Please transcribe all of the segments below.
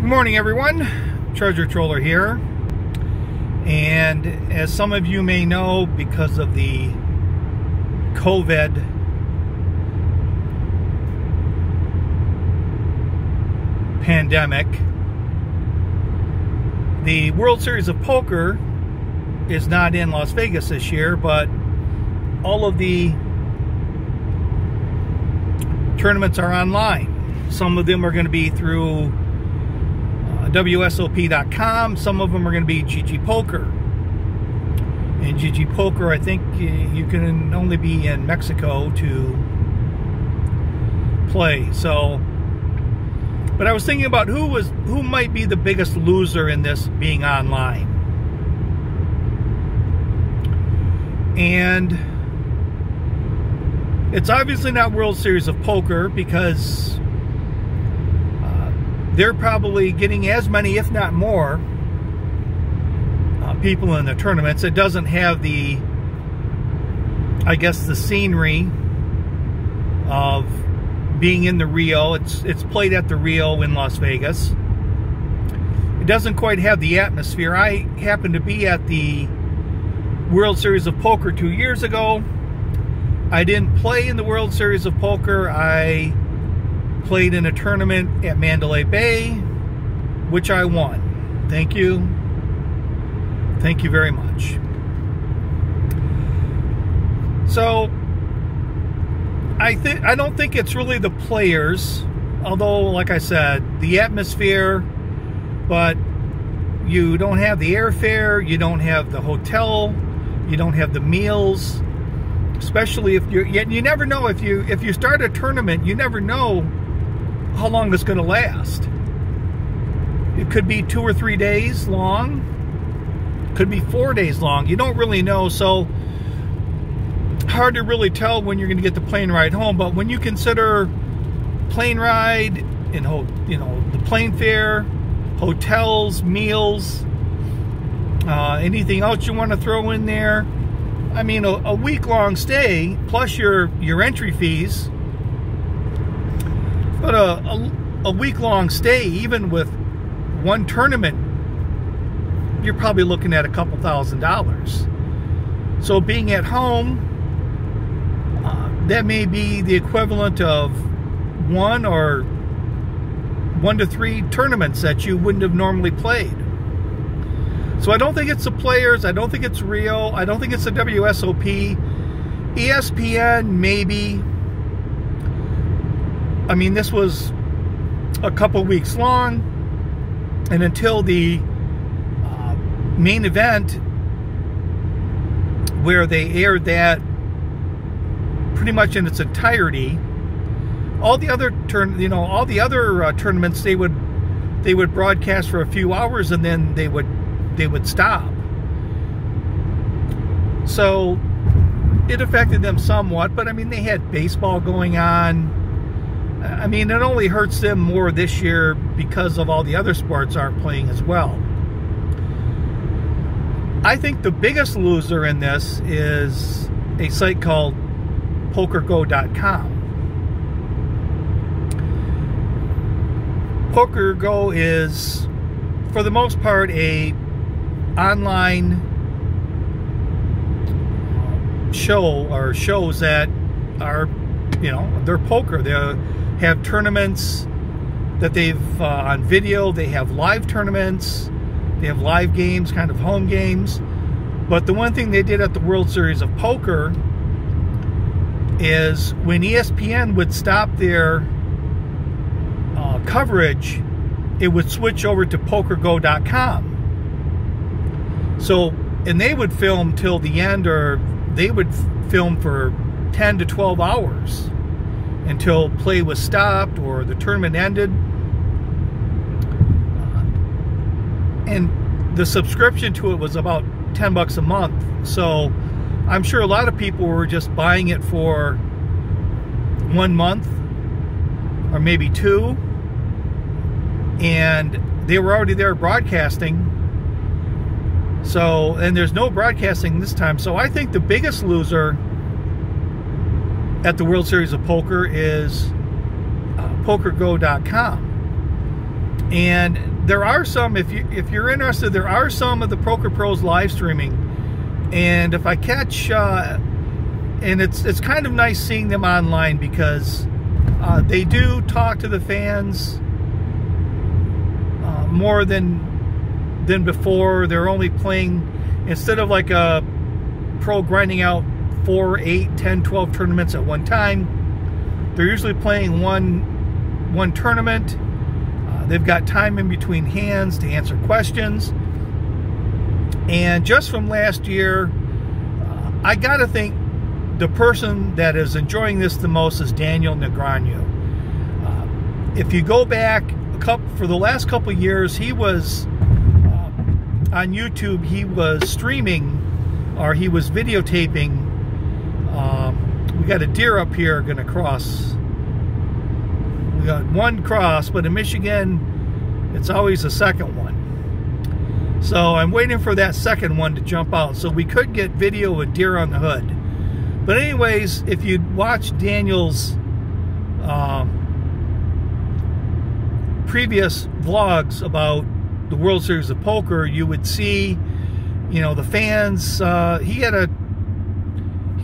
Good morning, everyone. Treasure Troller here. And as some of you may know, because of the COVID pandemic, the World Series of Poker is not in Las Vegas this year, but all of the tournaments are online. Some of them are going to be through WSOP.com. Some of them are going to be GG Poker. And GG Poker, I think you can only be in Mexico to play. So, but I was thinking about who might be the biggest loser in this being online. And it's obviously not World Series of Poker, because they're probably getting as many, if not more, people in the tournaments. It doesn't have the, I guess, the scenery of being in the Rio. It's played at the Rio in Las Vegas. It doesn't quite have the atmosphere. I happened to be at the World Series of Poker 2 years ago. I didn't play in the World Series of Poker. I played in a tournament at Mandalay Bay, which I won. Thank you. Thank you very much. So, I don't think it's really the players, although, like I said, the atmosphere, but you don't have the airfare, you don't have the hotel, you don't have the meals, especially if you never know, if you start a tournament, you never know how long it's going to last. It could be 2 or 3 days long, could be 4 days long. You don't really know, so hard to really tell when you're going to get the plane ride home. But when you consider plane ride and the plane fare, hotels, meals, anything else you want to throw in there, I mean, a week-long stay plus your entry fees. But a week-long stay, even with one tournament, you're probably looking at a couple $1,000s. So being at home, that may be the equivalent of 1 to 3 tournaments that you wouldn't have normally played. So I don't think it's the players. I don't think it's Rio. I don't think it's the WSOP. ESPN, maybe. I mean, this was a couple weeks long, and until the main event, where they aired that pretty much in its entirety, all the other tournaments they would broadcast for a few hours, and then they would stop. So it affected them somewhat, but I mean, they had baseball going on. I mean, it only hurts them more this year because of all the other sports aren't playing as well. I think the biggest loser in this is a site called PokerGo.com. PokerGo is, for the most part, a online show, or shows that are, they're poker. They have tournaments that they've on video. They have live tournaments. They have live games, kind of home games. But the one thing they did at the World Series of Poker is when ESPN would stop their coverage, it would switch over to PokerGo.com. So, and they would film till the end, or they would film for 10 to 12 hours until play was stopped or the tournament ended. And the subscription to it was about $10 a month. So I'm sure a lot of people were just buying it for 1 month or maybe 2, and they were already there broadcasting. So, and there's no broadcasting this time. So I think the biggest loser at the World Series of Poker is PokerGo.com. And there are some, if you're interested, there are some of the Poker Pros live streaming. And if I catch, and it's kind of nice seeing them online, because they do talk to the fans more than before. They're only playing, instead of like a pro grinding out 4, 8, 10, 12 tournaments at one time, they're usually playing one tournament. They've got time in between hands to answer questions. And just from last year, I gotta think the person that is enjoying this the most is Daniel Negreanu. If you go back for the last couple of years, he was on YouTube. He was streaming, or he was videotaping. We got a deer up here going to cross. We got one cross, but in Michigan, it's always a second one. So I'm waiting for that second one to jump out, so we could get video of deer on the hood. But anyways, if you watch Daniel's previous vlogs about the World Series of Poker, you would see, you know, the fans. He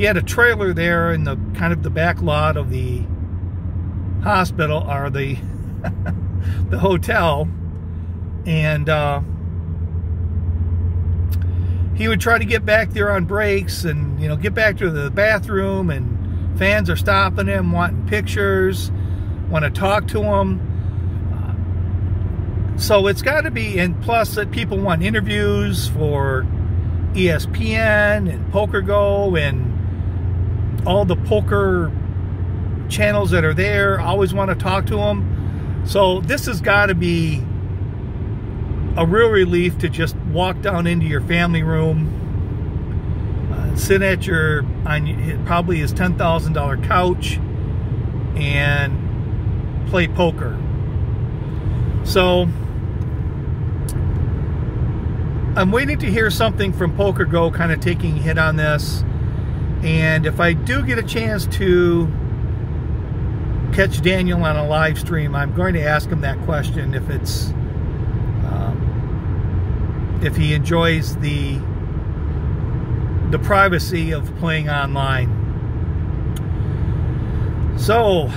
had a trailer there in the kind of the back lot of the hospital, or the the hotel, and he would try to get back there on breaks and, you know, get back to the bathroom, and fans are stopping him, wanting pictures, want to talk to him. So it's got to be, and plus that people want interviews for ESPN and PokerGo and all the poker channels that are there. Always want to talk to him. So this has got to be a real relief to just walk down into your family room, sit at probably his $10,000 couch, and play poker. So I'm waiting to hear something from PokerGo kind of taking a hit on this. And if I do get a chance to catch Daniel on a live stream, I'm going to ask him that question, if it's if he enjoys the privacy of playing online. So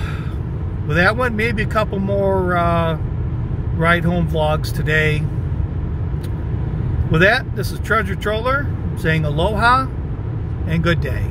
with that one, maybe a couple more ride home vlogs today. With that, this is Treasure Troller saying aloha and good day.